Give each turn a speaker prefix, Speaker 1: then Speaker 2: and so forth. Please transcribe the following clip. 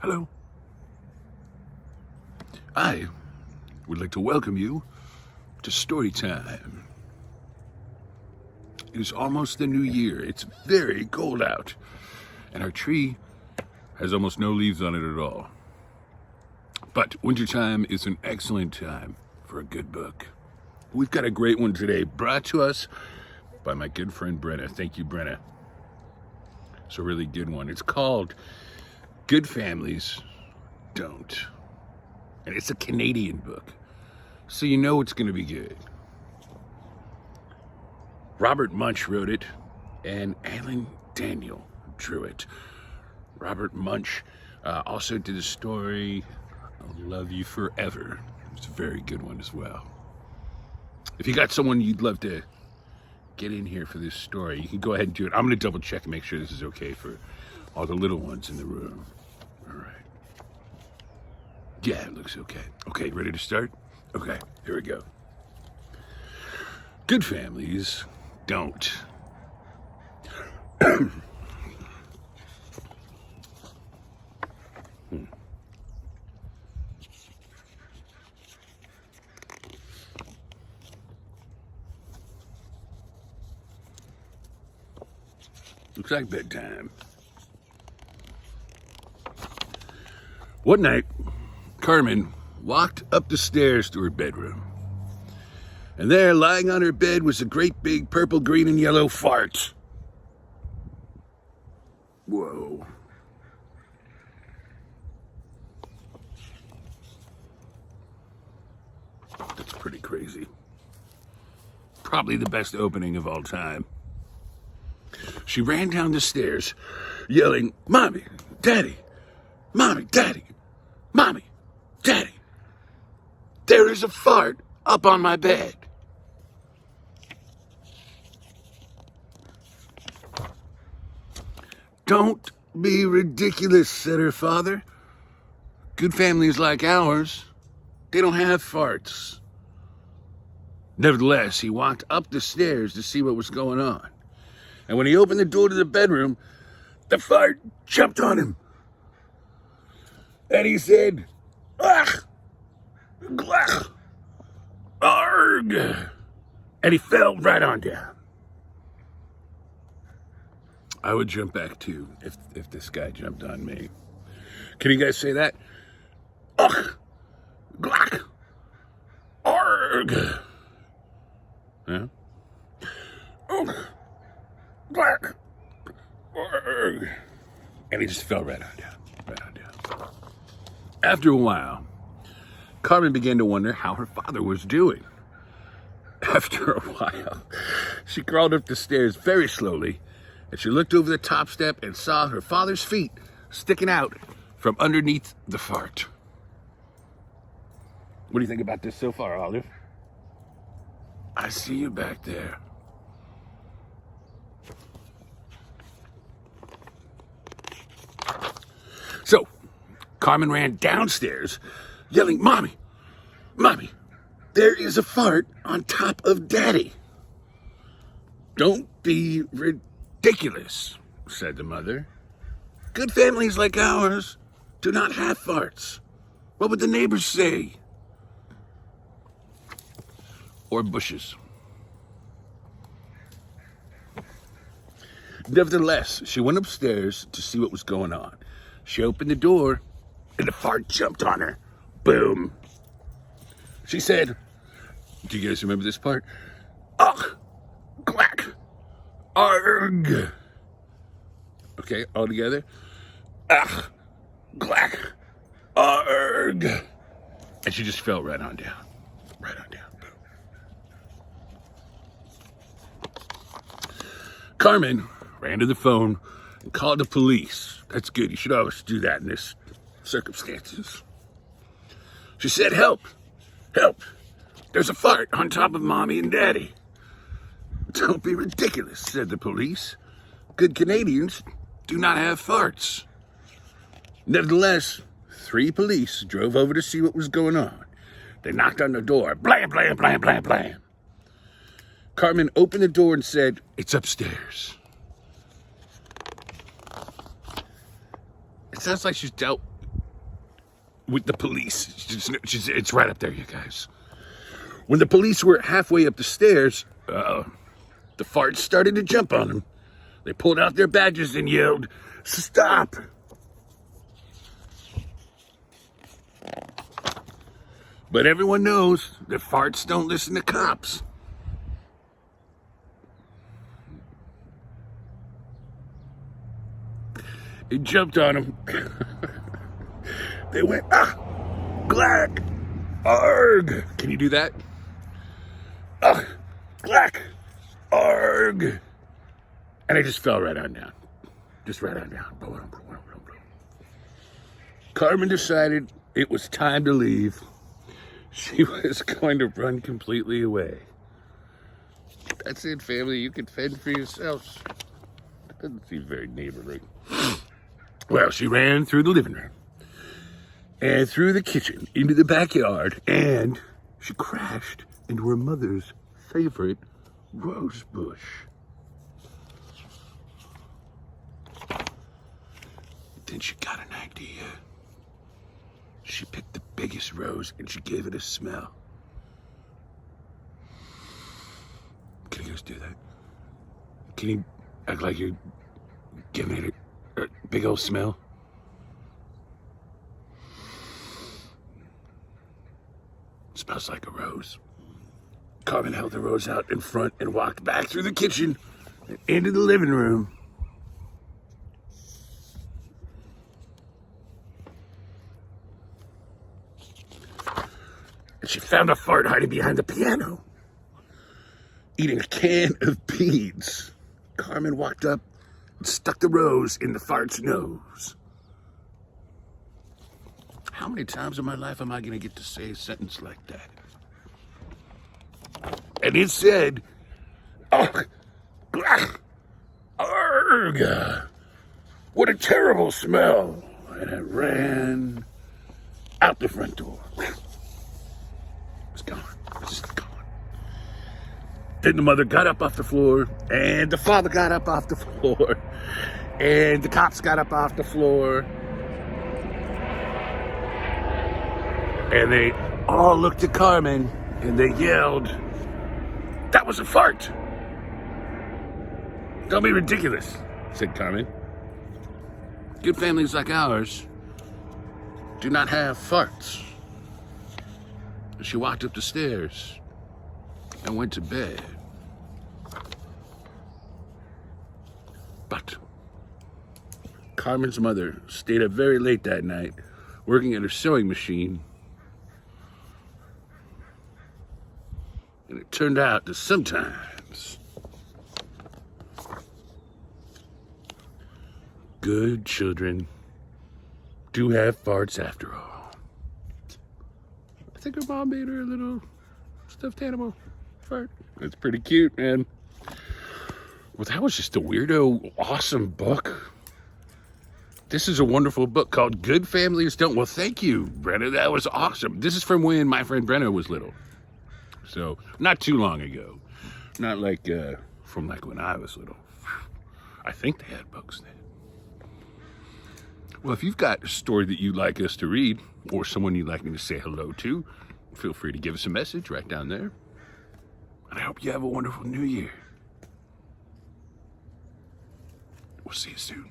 Speaker 1: Hello. I would like to welcome you to Storytime. It is almost the new year. It's very cold out, and our tree has almost no leaves on it at all. But wintertime is an excellent time for a good book. We've got a great one today, brought to us by my good friend Brenna. Thank you, Brenna. It's a really good one. It's called Good Families Don't. And it's a Canadian book, so you know it's going to be good. Robert Munsch wrote it, and Alan Daniel drew it. Robert Munsch also did a story, I'll Love You Forever. It's a very good one as well. If you got someone you'd love to get in here for this story, you can go ahead and do it. I'm going to double check and make sure this is okay for all the little ones in the room. All right. Yeah, it looks okay. Okay, ready to start? Okay, here we go. Good families don't. Looks like bedtime. One night, Carmen walked up the stairs to her bedroom. And there, lying on her bed, was a great big purple, green, and yellow fart. Whoa. That's pretty crazy. Probably the best opening of all time. She ran down the stairs, yelling, "Mommy, Daddy, Mommy, Daddy, Mommy, Daddy, there is a fart up on my bed." "Don't be ridiculous," said her father. "Good families like ours, they don't have farts." Nevertheless, he walked up the stairs to see what was going on. And when he opened the door to the bedroom, the fart jumped on him. And he said, "Ugh! Glach! Arg!" And he fell right on down. I would jump back too if this guy jumped on me. Can you guys say that? Ugh! Glach! Arg! Huh? Ugh! Glach! Arg! And he just fell right on down. Right on down. After a while, Carmen began to wonder how her father was doing. After a while, she crawled up the stairs very slowly, and she looked over the top step and saw her father's feet sticking out from underneath the fart. What do you think about this so far, Olive? I see you back there. So, Carmen ran downstairs, yelling, "Mommy, Mommy, there is a fart on top of Daddy." "Don't be ridiculous," said the mother. "Good families like ours do not have farts. What would the neighbors say?" Or bushes. Nevertheless, she went upstairs to see what was going on. She opened the door, and the fart jumped on her. Boom. She said, do you guys remember this part? "Ugh! Glach! Arg!" Okay, all together. "Ugh! Glach! Arg!" And she just fell right on down. Right on down. Carmen ran to the phone and called the police. That's good. You should always do that in this circumstances. She said, "Help! Help! There's a fart on top of Mommy and Daddy." "Don't be ridiculous," said the police. "Good Canadians do not have farts." Nevertheless, 3 police drove over to see what was going on. They knocked on the door. Blam, blam, blam, blam, blam. Carmen opened the door and said, "It's upstairs." It sounds like she's dealt with the police. It's right up there, you guys. When the police were halfway up the stairs, the farts started to jump on them. They pulled out their badges and yelled, "Stop!" But everyone knows that farts don't listen to cops. They jumped on him. They went, "Glack, arg." Can you do that? Glack, arg. And I just fell right on down. Just right on down. Carmen decided it was time to leave. She was going to run completely away. That's it, family. You can fend for yourselves. That doesn't seem very neighborly. Well, she ran through the living room and through the kitchen into the backyard, and she crashed into her mother's favorite rose bush. Then she got an idea. She picked the biggest rose and she gave it a smell. Can you guys do that? Can you act like you're giving it a big old smell? It smells like a rose. Carmen held the rose out in front and walked back through the kitchen and into the living room. And she found a fart hiding behind the piano, eating a can of beads. Carmen walked up and stuck the rose in the fart's nose. How many times in my life am I going to get to say a sentence like that? And it said, "Ugh, glack, arg, what a terrible smell." And I ran out the front door. It's gone. It's just gone. Then the mother got up off the floor, and the father got up off the floor, and the cops got up off the floor, and they all looked at Carmen, and they yelled, "That was a fart!" "Don't be ridiculous," said Carmen. "Good families like ours do not have farts." She walked up the stairs and went to bed. But Carmen's mother stayed up very late that night, working at her sewing machine. And it turned out that sometimes good children do have farts after all. I think her mom made her a little stuffed animal fart. It's pretty cute, man. Well, that was just a weirdo, awesome book. This is a wonderful book called Good Families Don't. Well, thank you, Brenna. That was awesome. This is from when my friend Brenna was little. So, not too long ago. Not like, from like when I was little. I think they had books then. Well, if you've got a story that you'd like us to read, or someone you'd like me to say hello to, feel free to give us a message right down there. And I hope you have a wonderful new year. We'll see you soon.